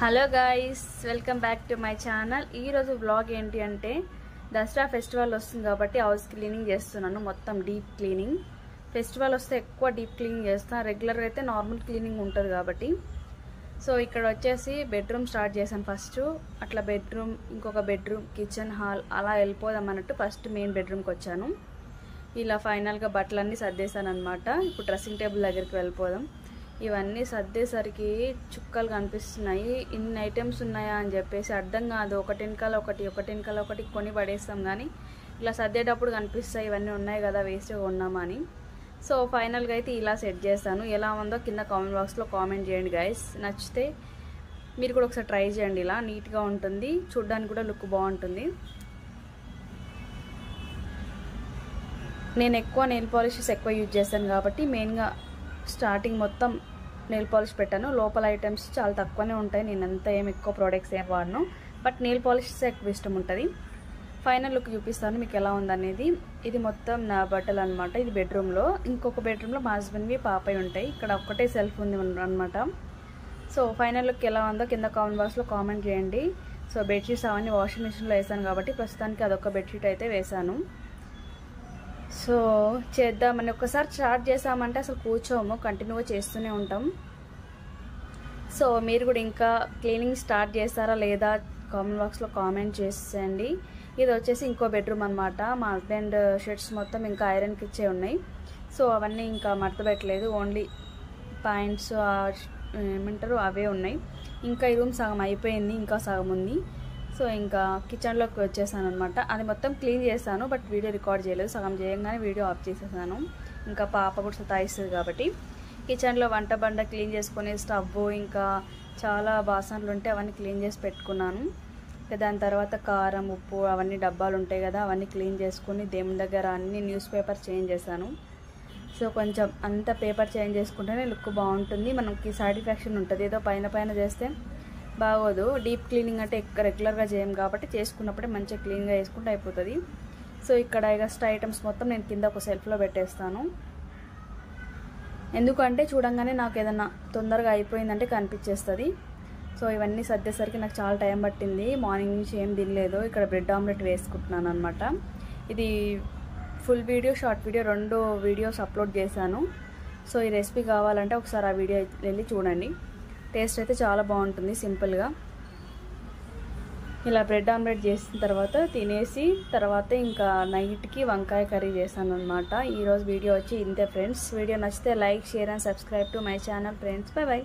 Hello guys, welcome back to my channel. ఈరోజు vlog ఏంటి అంటే దసరా ఫెస్టివల్ వస్తుంది కాబట్టి హౌస్ క్లీనింగ్ చేస్తున్నాను. మొత్తం డీప్ క్లీనింగ్. ఫెస్టివల్ వస్తే ఎక్కువ డీప్ క్లీనింగ్ చేస్తాను. రెగ్యులర్గా అయితే నార్మల్ క్లీనింగ్ ఉంటుంది కాబట్టి. సో ఇక్కడ వచ్చేసి బెడ్రూమ్ స్టార్ట్ చేశాను ఫస్ట్. అట్లా బెడ్రూమ్, ఇంకొక బెడ్రూమ్, కిచెన్, హాల్ అలా వెళ్ళిపోదాం అన్నట్టు ఫస్ట్ మెయిన్ బెడ్రూమ్కి వచ్చాను. ఇలా ఫైనల్గా బట్టలన్నీ సర్దేశాను అనమాట. ఇప్పుడు డ్రెస్సింగ్ టేబుల్ దగ్గరికి వెళ్ళిపోదాం. ఇవన్నీ సర్దేసరికి చుక్కలు కనిపిస్తున్నాయి. ఇన్ని ఐటమ్స్ ఉన్నాయా అని చెప్పేసి అర్థం కాదు. ఒకటి వెనకాల ఒకటి కొని పడేస్తాం, కానీ ఇలా సర్దేటప్పుడు కనిపిస్తాయి ఇవన్నీ ఉన్నాయి కదా, వేస్ట్గా ఉన్నామని. సో ఫైనల్గా అయితే ఇలా సెట్ చేస్తాను. ఎలా ఉందో కింద కామెంట్ బాక్స్లో కామెంట్ చేయండి గైస్. నచ్చితే మీరు కూడా ఒకసారి ట్రై చేయండి. ఇలా నీట్గా ఉంటుంది, చూడ్డానికి కూడా లుక్ బాగుంటుంది. నేను ఎక్కువ నెయిల్ పాలిషెస్ ఎక్కువ యూజ్ చేస్తాను కాబట్టి మెయిన్గా స్టార్టింగ్ మొత్తం నెయిల్ పాలిష్ పెట్టాను. లోపల ఐటమ్స్ చాలా తక్కువనే ఉంటాయి. నేను అంతా ఏం ఎక్కువ ప్రోడక్ట్స్ ఏం వాడను, బట్ నెయిల్ పాలిషెస్ ఎక్కువ ఇష్టం ఉంటుంది. ఫైనల్ లుక్ చూపిస్తాను మీకు ఎలా ఉందనేది. ఇది మొత్తం నా బట్టలు అనమాట. ఇది బెడ్రూమ్లో. ఇంకొక బెడ్రూమ్లో మా హస్బెండ్వి, పాపవి ఉంటాయి. ఇక్కడ ఒక్కటే సెల్ఫ్ ఉంది అనమాట. సో ఫైనల్ లుక్ ఎలా ఉందో కింద కామెంట్ బాక్స్లో కామెంట్ చేయండి. సో బెడ్షీట్స్ అవన్నీ వాషింగ్ మిషన్లో వేసాను కాబట్టి ప్రస్తుతానికి అదొక బెడ్షీట్ అయితే వేసాను. సో చేద్దామని ఒకసారి స్టార్ట్ చేసామంటే అసలు కూర్చోము, కంటిన్యూగా చేస్తూనే ఉంటాం. సో మీరు కూడా ఇంకా క్లీనింగ్ స్టార్ట్ చేస్తారా లేదా కామెంట్ బాక్స్లో కామెంట్ చేసేయండి. ఇది వచ్చేసి ఇంకో బెడ్రూమ్ అనమాట. మా హస్బెండ్ షర్ట్స్ మొత్తం ఇంకా ఐరన్కి ఇచ్చే ఉన్నాయి. సో అవన్నీ ఇంకా మడత పెట్టలేదు, ఓన్లీ పాయింట్స్ ఏమంటారు అవే ఉన్నాయి. ఇంకా ఈ రూమ్ సగం అయిపోయింది, ఇంకా సగం ఉంది. సో ఇంకా కిచెన్లోకి వచ్చేసాను అనమాట. అది మొత్తం క్లీన్ చేశాను, బట్ వీడియో రికార్డ్ చేయలేదు. సగం చేయగానే వీడియో ఆఫ్ చేసేసాను. ఇంకా పాప కూడా సతాయిస్తుంది కాబట్టి. కిచెన్లో వంట బండ క్లీన్ చేసుకుని, స్టవ్, ఇంకా చాలా బాసనలు ఉంటే అవన్నీ క్లీన్ చేసి పెట్టుకున్నాను. దాని తర్వాత కారం, ఉప్పు అవన్నీ డబ్బాలు ఉంటాయి కదా, అవన్నీ క్లీన్ చేసుకుని దేవుని దగ్గర అన్ని న్యూస్ పేపర్ చేంజ్ చేశాను. సో కొంచెం అంత పేపర్ చేంజ్ చేసుకుంటేనే లుక్ బాగుంటుంది, మనకి సాటిస్ఫాక్షన్ ఉంటుంది. ఏదో పైన చేస్తే బాగోదు. డీప్ క్లీనింగ్ అంటే రెగ్యులర్గా చేయం కాబట్టి చేసుకున్నప్పుడే మంచిగా క్లీన్గా వేసుకుంటే అయిపోతుంది. సో ఇక్కడ ఎక్స్ట్రా ఐటమ్స్ మొత్తం నేను కింద ఒక సెల్ఫ్లో పెట్టేస్తాను. ఎందుకంటే చూడంగానే నాకు ఏదన్నా తొందరగా అయిపోయిందంటే కనిపించేస్తుంది. సో ఇవన్నీ సర్దేసరికి నాకు చాలా టైం పట్టింది. మార్నింగ్ నుంచి ఏం తినలేదు. ఇక్కడ బ్రెడ్ ఆమ్లెట్ వేసుకుంటున్నాను అనమాట. ఇది full video, short video, 2 videos upload చేశాను. సో ఈ రెసిపీ కావాలంటే ఒకసారి ఆ వీడియో వెళ్ళి చూడండి. టేస్ట్ అయితే చాలా బాగుంటుంది. సింపుల్గా ఇలా బ్రెడ్ ఆమ్లెట్ చేసిన తర్వాత తినేసి తర్వాత ఇంకా నైట్కి వంకాయ కర్రీ చేశాను అనమాట. ఈరోజు వీడియో వచ్చి ఇంతే ఫ్రెండ్స్. వీడియో నచ్చితే like, share and subscribe to my channel friends. By by.